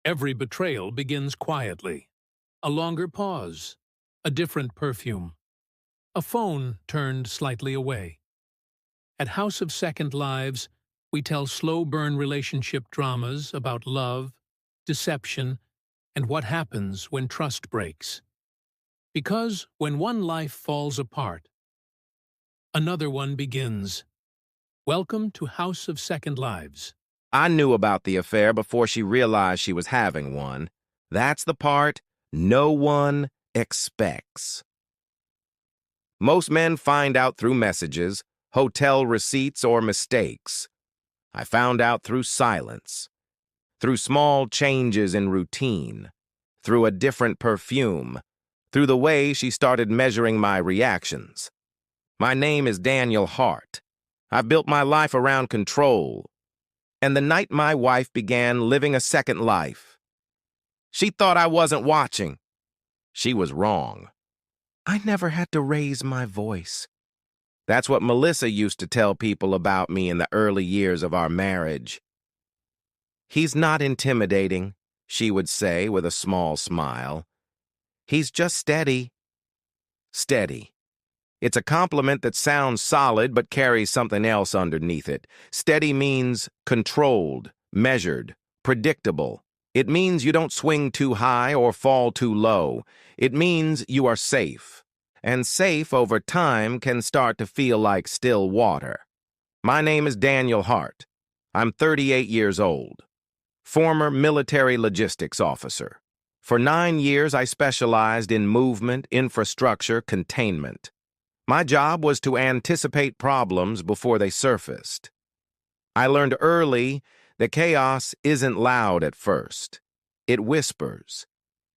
Every betrayal begins quietly. A longer pause, a different perfume, a phone turned slightly away. At House of Second Lives, we tell slow-burn relationship dramas about love, deception, and what happens when trust breaks. Because when one life falls apart, another one begins. Welcome to House of Second Lives. I knew about the affair before she realized she was having one. That's the part no one expects. Most men find out through messages, hotel receipts, or mistakes. I found out through silence, through small changes in routine, through a different perfume, through the way she started measuring my reactions. My name is Daniel Hart. I've built my life around control. And the night my wife began living a second life, she thought I wasn't watching. She was wrong. I never had to raise my voice. That's what Melissa used to tell people about me in the early years of our marriage. He's not intimidating, she would say with a small smile. He's just steady. Steady. It's a compliment that sounds solid but carries something else underneath it. Steady means controlled, measured, predictable. It means you don't swing too high or fall too low. It means you are safe. And safe over time can start to feel like still water. My name is Daniel Hart. I'm 38 years old. Former military logistics officer. For 9 years, I specialized in movement, infrastructure, containment. My job was to anticipate problems before they surfaced. I learned early that chaos isn't loud at first. It whispers.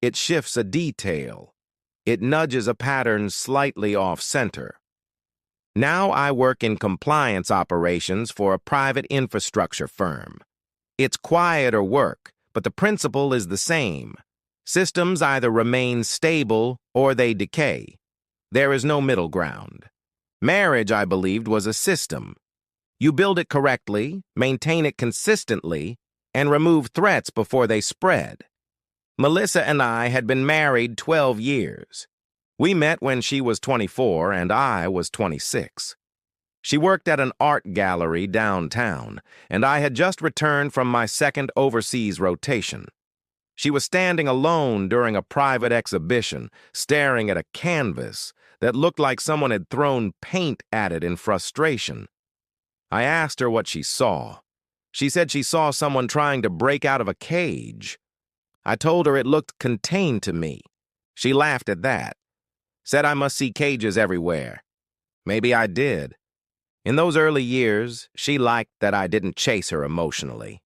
It shifts a detail. It nudges a pattern slightly off-center. Now I work in compliance operations for a private infrastructure firm. It's quieter work, but the principle is the same. Systems either remain stable or they decay. There is no middle ground. Marriage, I believed, was a system. You build it correctly, maintain it consistently, and remove threats before they spread. Melissa and I had been married 12 years. We met when she was 24 and I was 26. She worked at an art gallery downtown, and I had just returned from my second overseas rotation. She was standing alone during a private exhibition, staring at a canvas that looked like someone had thrown paint at it in frustration. I asked her what she saw. She said she saw someone trying to break out of a cage. I told her it looked contained to me. She laughed at that, said I must see cages everywhere. Maybe I did. In those early years, she liked that I didn't chase her emotionally.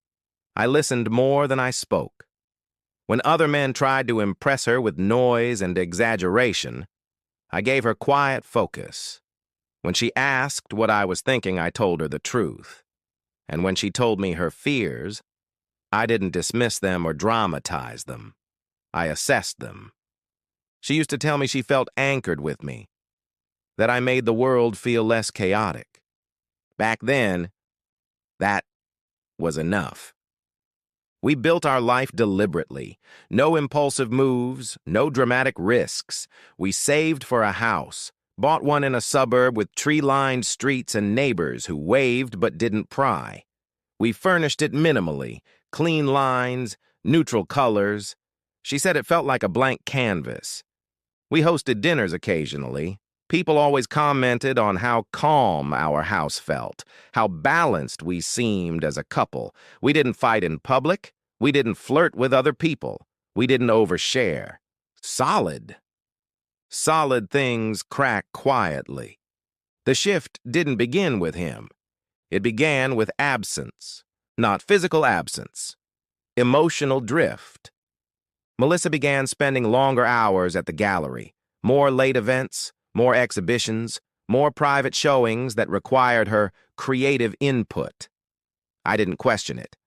I listened more than I spoke. When other men tried to impress her with noise and exaggeration, I gave her quiet focus. When she asked what I was thinking, I told her the truth. And when she told me her fears, I didn't dismiss them or dramatize them. I assessed them. She used to tell me she felt anchored with me, that I made the world feel less chaotic. Back then, that was enough. We built our life deliberately. No impulsive moves, no dramatic risks. We saved for a house, bought one in a suburb with tree-lined streets and neighbors who waved but didn't pry. We furnished it minimally, clean lines, neutral colors. She said it felt like a blank canvas. We hosted dinners occasionally. People always commented on how calm our house felt, how balanced we seemed as a couple. We didn't fight in public. We didn't flirt with other people. We didn't overshare. Solid. Solid things crack quietly. The shift didn't begin with him. It began with absence. Not physical absence. Emotional drift. Melissa began spending longer hours at the gallery, more late events, more exhibitions, more private showings that required her creative input. I didn't question it.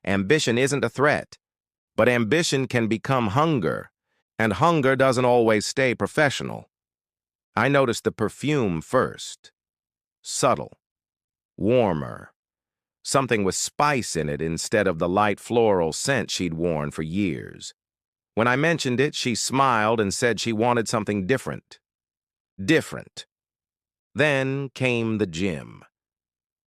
Ambition isn't a threat, but ambition can become hunger, and hunger doesn't always stay professional. I noticed the perfume first. Subtle. Warmer. something with spice in it instead of the light floral scent she'd worn for years. When I mentioned it, she smiled and said she wanted something different. Different. Then came the gym.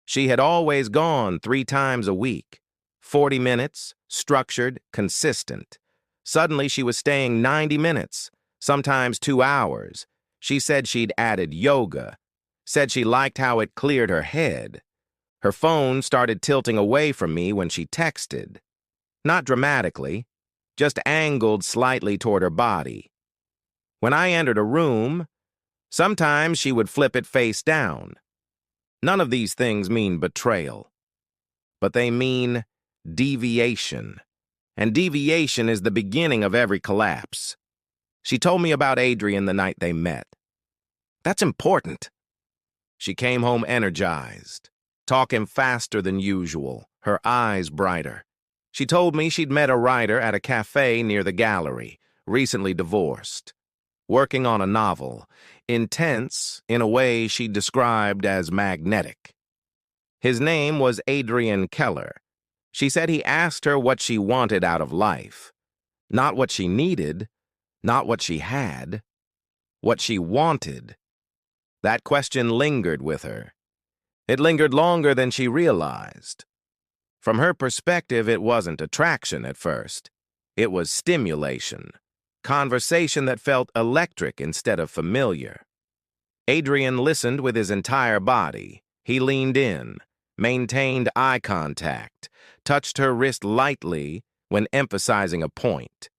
She had always gone 3 times a week. 40 minutes, structured, consistent. Suddenly she was staying 90 minutes, sometimes 2 hours. She said she'd added yoga, said she liked how it cleared her head. Her phone started tilting away from me when she texted. Not dramatically, just angled slightly toward her body. When I entered a room, sometimes she would flip it face down. None of these things mean betrayal, but they mean deviation. And deviation is the beginning of every collapse. She told me about Adrian the night they met. That's important. She came home energized, talking faster than usual, her eyes brighter. She told me she'd met a writer at a cafe near the gallery, recently divorced, working on a novel, intense in a way she described as magnetic. His name was Adrian Keller. She said he asked her what she wanted out of life. Not what she needed, not what she had, what she wanted. That question lingered with her. It lingered longer than she realized. From her perspective, it wasn't attraction at first. It was stimulation, conversation that felt electric instead of familiar. Adrian listened with his entire body. He leaned in, maintained eye contact, touched her wrist lightly when emphasizing a point.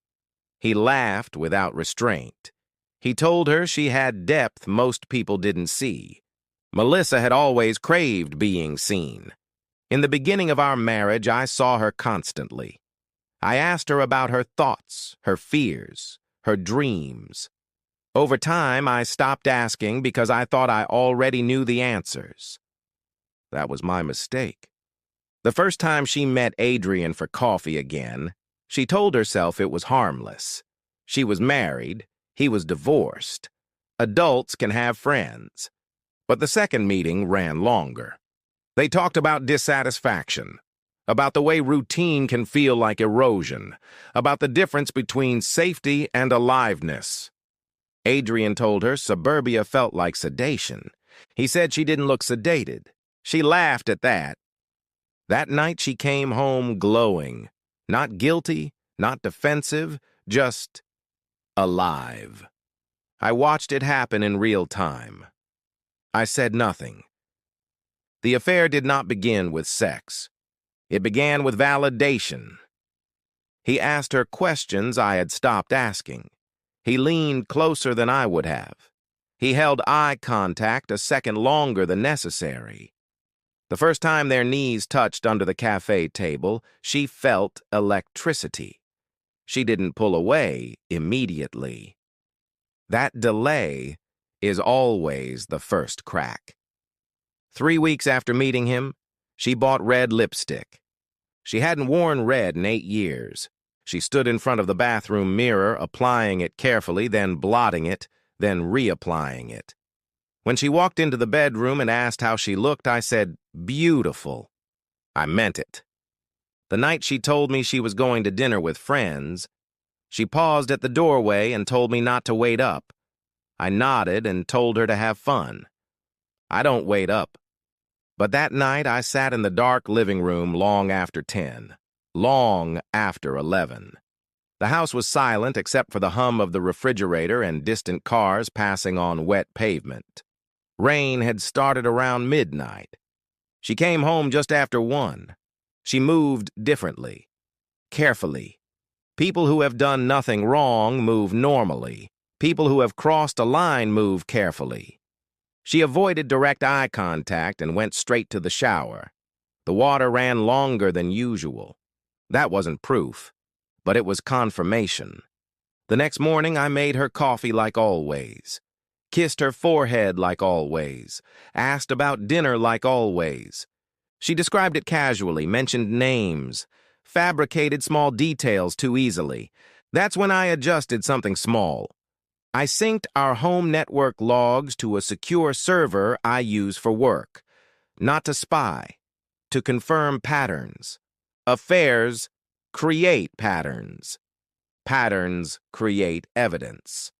He laughed without restraint. He told her she had depth most people didn't see. Melissa had always craved being seen. In the beginning of our marriage, I saw her constantly. I asked her about her thoughts, her fears, her dreams. Over time, I stopped asking because I thought I already knew the answers. That was my mistake. The first time she met Adrian for coffee again, she told herself it was harmless. She was married, he was divorced. Adults can have friends. But the second meeting ran longer. They talked about dissatisfaction, about the way routine can feel like erosion, about the difference between safety and aliveness. Adrian told her suburbia felt like sedation. He said she didn't look sedated. She laughed at that. That night she came home glowing, not guilty, not defensive, just alive. I watched it happen in real time. I said nothing. The affair did not begin with sex. It began with validation. He asked her questions I had stopped asking. He leaned closer than I would have. He held eye contact a second longer than necessary. The first time their knees touched under the cafe table, she felt electricity. She didn't pull away immediately. That delay is always the first crack. 3 weeks after meeting him, she bought red lipstick. She hadn't worn red in 8 years. She stood in front of the bathroom mirror, applying it carefully, then blotting it, then reapplying it. When she walked into the bedroom and asked how she looked, I said, "Beautiful." I meant it. The night she told me she was going to dinner with friends, she paused at the doorway and told me not to wait up. I nodded and told her to have fun. I don't wait up. But that night I sat in the dark living room long after 10, long after 11. The house was silent except for the hum of the refrigerator and distant cars passing on wet pavement. Rain had started around midnight. She came home just after 1. She moved differently, carefully. People who have done nothing wrong move normally. People who have crossed a line move carefully. She avoided direct eye contact and went straight to the shower. The water ran longer than usual. That wasn't proof, but it was confirmation. The next morning, I made her coffee like always, kissed her forehead like always, asked about dinner like always. She described it casually, mentioned names, fabricated small details too easily. That's when I adjusted something small. I synced our home network logs to a secure server I use for work, not to spy, to confirm patterns. Affairs create patterns. Patterns create evidence.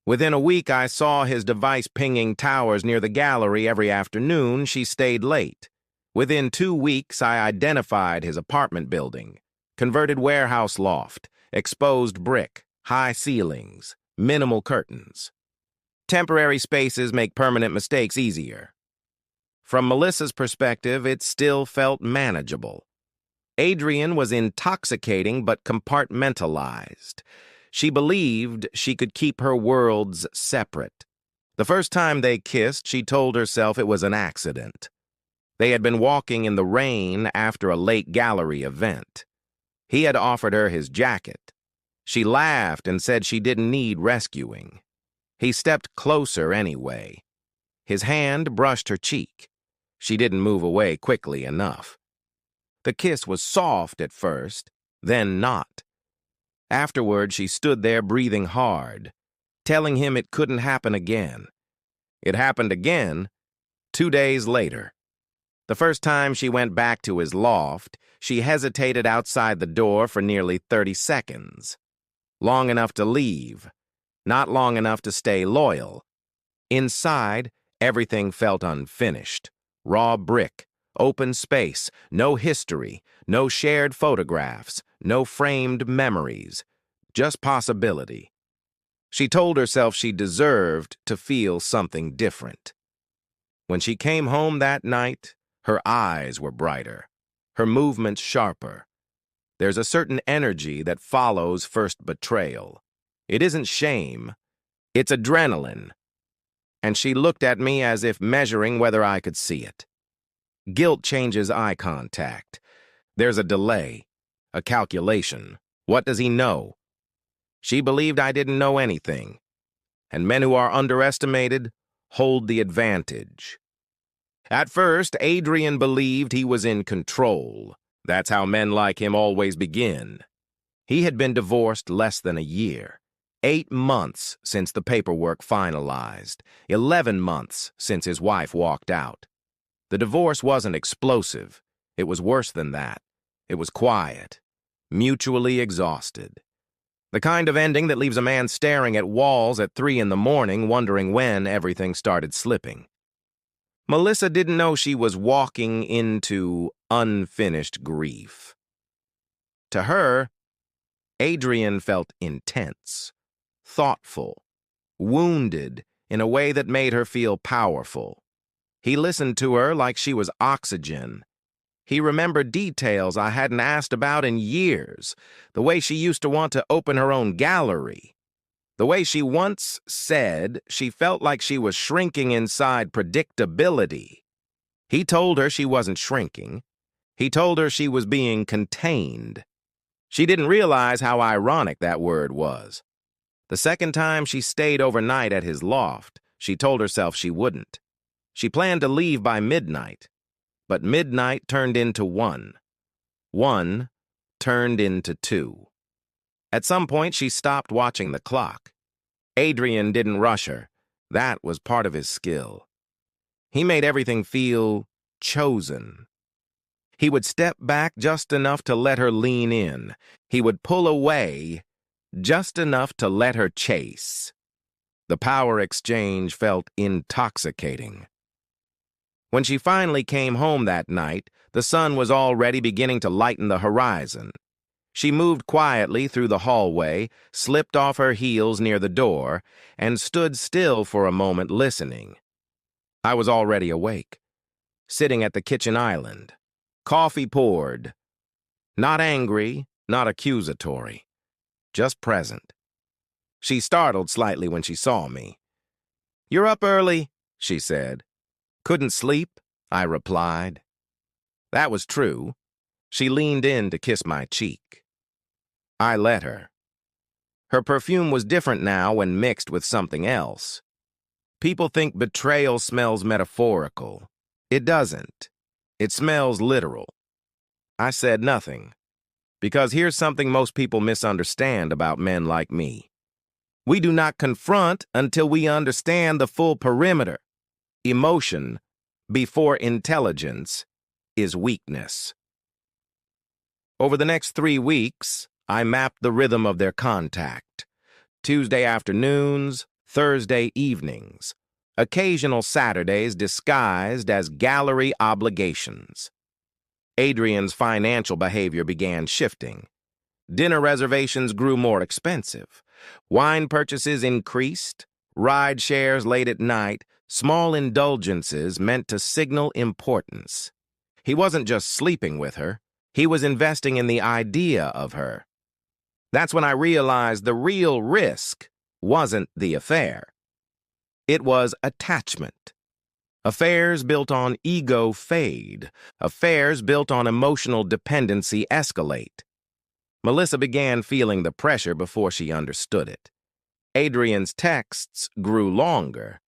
Within a week, I saw his device pinging towers near the gallery every afternoon. She stayed late. Within 2 weeks, I identified his apartment building. Converted warehouse loft, exposed brick, high ceilings, minimal curtains. Temporary spaces make permanent mistakes easier. From Melissa's perspective, it still felt manageable. Adrian was intoxicating but compartmentalized. She believed she could keep her worlds separate. The first time they kissed, she told herself it was an accident. They had been walking in the rain after a late gallery event. He had offered her his jacket. She laughed and said she didn't need rescuing. He stepped closer anyway. His hand brushed her cheek. She didn't move away quickly enough. The kiss was soft at first, then not. Afterward, she stood there breathing hard, telling him it couldn't happen again. It happened again 2 days later. The first time she went back to his loft, she hesitated outside the door for nearly 30 seconds. Long enough to leave, not long enough to stay loyal. Inside, everything felt unfinished. Raw brick, open space, no history, no shared photographs, no framed memories, just possibility. She told herself she deserved to feel something different. When she came home that night, her eyes were brighter, her movements sharper. There's a certain energy that follows first betrayal. It isn't shame, it's adrenaline. And she looked at me as if measuring whether I could see it. Guilt changes eye contact. There's a delay, a calculation. What does he know? She believed I didn't know anything. And men who are underestimated hold the advantage. At first, Adrian believed he was in control. That's how men like him always begin. He had been divorced less than a year. 8 months since the paperwork finalized. 11 months since his wife walked out. The divorce wasn't explosive. It was worse than that. It was quiet, mutually exhausted. The kind of ending that leaves a man staring at walls at 3 in the morning, wondering when everything started slipping. Melissa didn't know she was walking into unfinished grief. To her, Adrian felt intense, thoughtful, wounded in a way that made her feel powerful. He listened to her like she was oxygen. He remembered details I hadn't asked about in years, the way she used to want to open her own gallery. The way she once said she felt like she was shrinking inside predictability. He told her she wasn't shrinking. He told her she was being contained. She didn't realize how ironic that word was. The second time she stayed overnight at his loft, she told herself she wouldn't. She planned to leave by midnight, but midnight turned into 1. 1 turned into 2. At some point, she stopped watching the clock. Adrian didn't rush her. That was part of his skill. He made everything feel chosen. He would step back just enough to let her lean in. He would pull away just enough to let her chase. The power exchange felt intoxicating. When she finally came home that night, the sun was already beginning to lighten the horizon. She moved quietly through the hallway, slipped off her heels near the door, and stood still for a moment listening. I was already awake, sitting at the kitchen island. Coffee poured. Not angry, not accusatory, just present. She startled slightly when she saw me. "You're up early," she said. "Couldn't sleep," I replied. That was true. She leaned in to kiss my cheek. I let her. Her perfume was different now when mixed with something else. People think betrayal smells metaphorical. It doesn't. It smells literal. I said nothing, because here's something most people misunderstand about men like me. We do not confront until we understand the full perimeter. Emotion before intelligence is weakness. Over the next 3 weeks, I mapped the rhythm of their contact. Tuesday afternoons, Thursday evenings, occasional Saturdays disguised as gallery obligations. Adrian's financial behavior began shifting. Dinner reservations grew more expensive. Wine purchases increased. Ride shares late at night, small indulgences meant to signal importance. He wasn't just sleeping with her. He was investing in the idea of her. That's when I realized the real risk wasn't the affair. It was attachment. Affairs built on ego fade. Affairs built on emotional dependency escalate. Melissa began feeling the pressure before she understood it. Adrian's texts grew longer.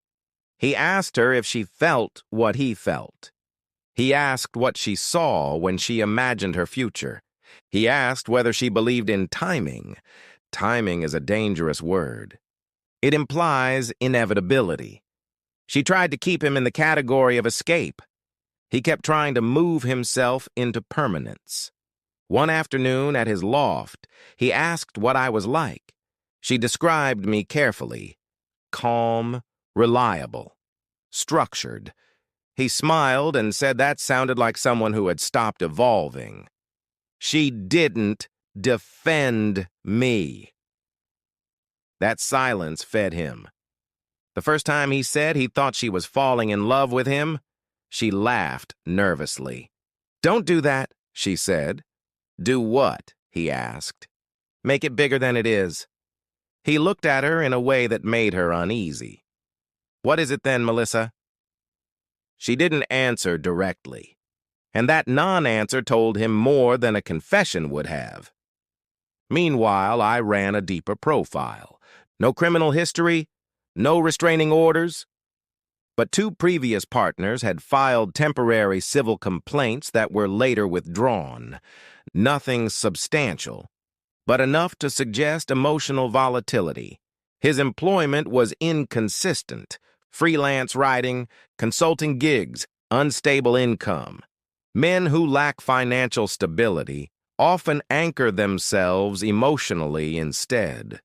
He asked her if she felt what he felt. He asked what she saw when she imagined her future. He asked whether she believed in timing. Timing is a dangerous word. It implies inevitability. She tried to keep him in the category of escape. He kept trying to move himself into permanence. One afternoon at his loft, he asked what I was like. She described me carefully. Calm, reliable, structured. He smiled and said that sounded like someone who had stopped evolving. She didn't defend me. That silence fed him. The first time he said he thought she was falling in love with him, she laughed nervously. "Don't do that," she said. "Do what?" he asked. "Make it bigger than it is." He looked at her in a way that made her uneasy. "What is it then, Melissa?" She didn't answer directly, and that non-answer told him more than a confession would have. Meanwhile, I ran a deeper profile. No criminal history, no restraining orders. But 2 previous partners had filed temporary civil complaints that were later withdrawn. Nothing substantial, but enough to suggest emotional volatility. His employment was inconsistent. Freelance writing, consulting gigs, unstable income. Men who lack financial stability often anchor themselves emotionally instead.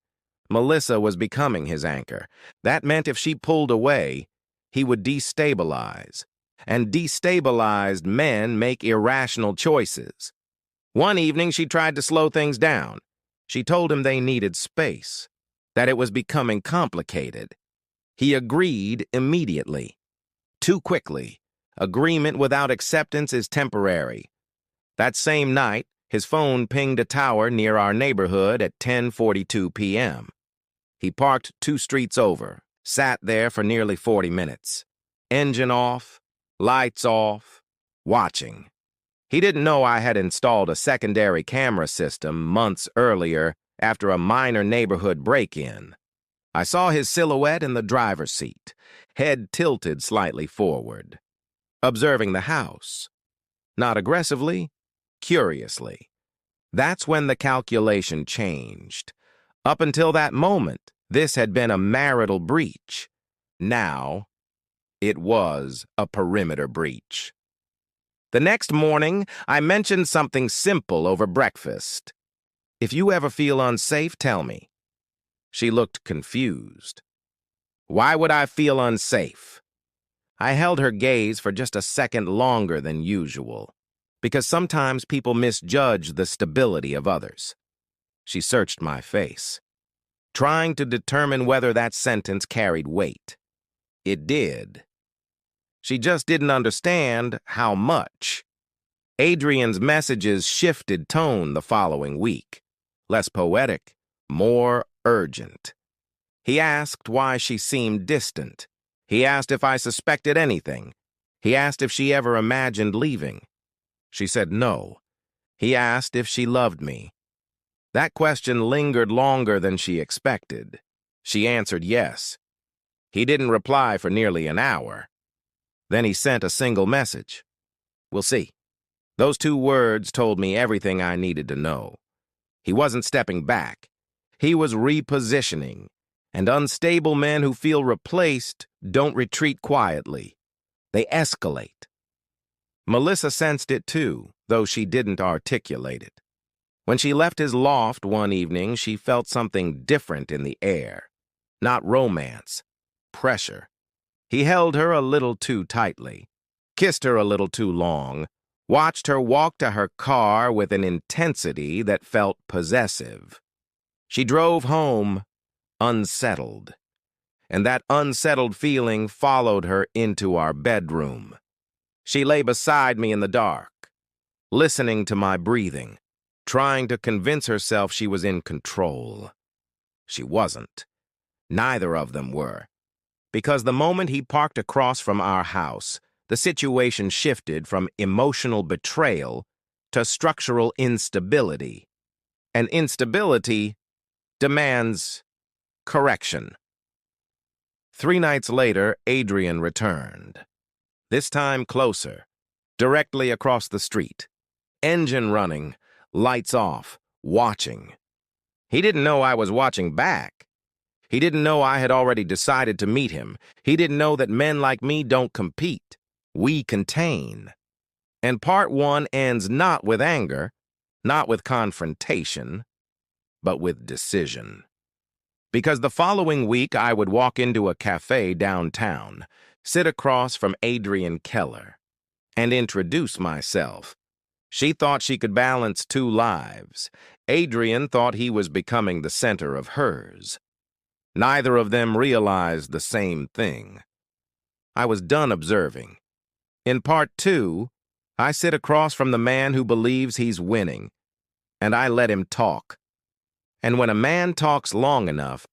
Melissa was becoming his anchor. That meant if she pulled away, he would destabilize. And destabilized men make irrational choices. One evening, she tried to slow things down. She told him they needed space, that it was becoming complicated. He agreed immediately. Too quickly. Agreement without acceptance is temporary. That same night, his phone pinged a tower near our neighborhood at 10:42 p.m. He parked 2 streets over, sat there for nearly 40 minutes. Engine off, lights off, watching. He didn't know I had installed a secondary camera system months earlier after a minor neighborhood break-in. I saw his silhouette in the driver's seat, head tilted slightly forward, observing the house. Not aggressively, curiously. That's when the calculation changed. Up until that moment, this had been a marital breach. Now, it was a perimeter breach. The next morning, I mentioned something simple over breakfast. "If you ever feel unsafe, tell me." She looked confused. "Why would I feel unsafe?" I held her gaze for just a second longer than usual, because sometimes people misjudge the stability of others. She searched my face, trying to determine whether that sentence carried weight. It did. She just didn't understand how much. Adrian's messages shifted tone the following week. Less poetic, more urgent. He asked why she seemed distant. He asked if I suspected anything. He asked if she ever imagined leaving. She said no. He asked if she loved me. That question lingered longer than she expected. She answered yes. He didn't reply for nearly an hour. Then he sent a single message. "We'll see." Those 2 words told me everything I needed to know. He wasn't stepping back. He was repositioning. And unstable men who feel replaced don't retreat quietly. They escalate. Melissa sensed it too, though she didn't articulate it. When she left his loft one evening, she felt something different in the air. Not romance, pressure. He held her a little too tightly, kissed her a little too long, watched her walk to her car with an intensity that felt possessive. She drove home unsettled, and that unsettled feeling followed her into our bedroom. She lay beside me in the dark, listening to my breathing, trying to convince herself she was in control. She wasn't. Neither of them were. Because the moment he parked across from our house, the situation shifted from emotional betrayal to structural instability. And instability demands correction. 3 nights later, Adrian returned. This time closer, directly across the street. Engine running, lights off, watching. He didn't know I was watching back. He didn't know I had already decided to meet him. He didn't know that men like me don't compete. We contain. And part 1 ends not with anger, not with confrontation, but with decision. Because the following week I would walk into a cafe downtown, sit across from Adrian Keller, and introduce myself. She thought she could balance 2 lives. Adrian thought he was becoming the center of hers. Neither of them realized the same thing. I was done observing. In part 2, I sit across from the man who believes he's winning, and I let him talk. And when a man talks long enough,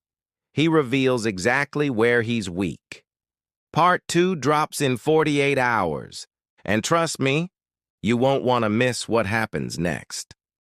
he reveals exactly where he's weak. Part 2 drops in 48 hours, and trust me, you won't want to miss what happens next.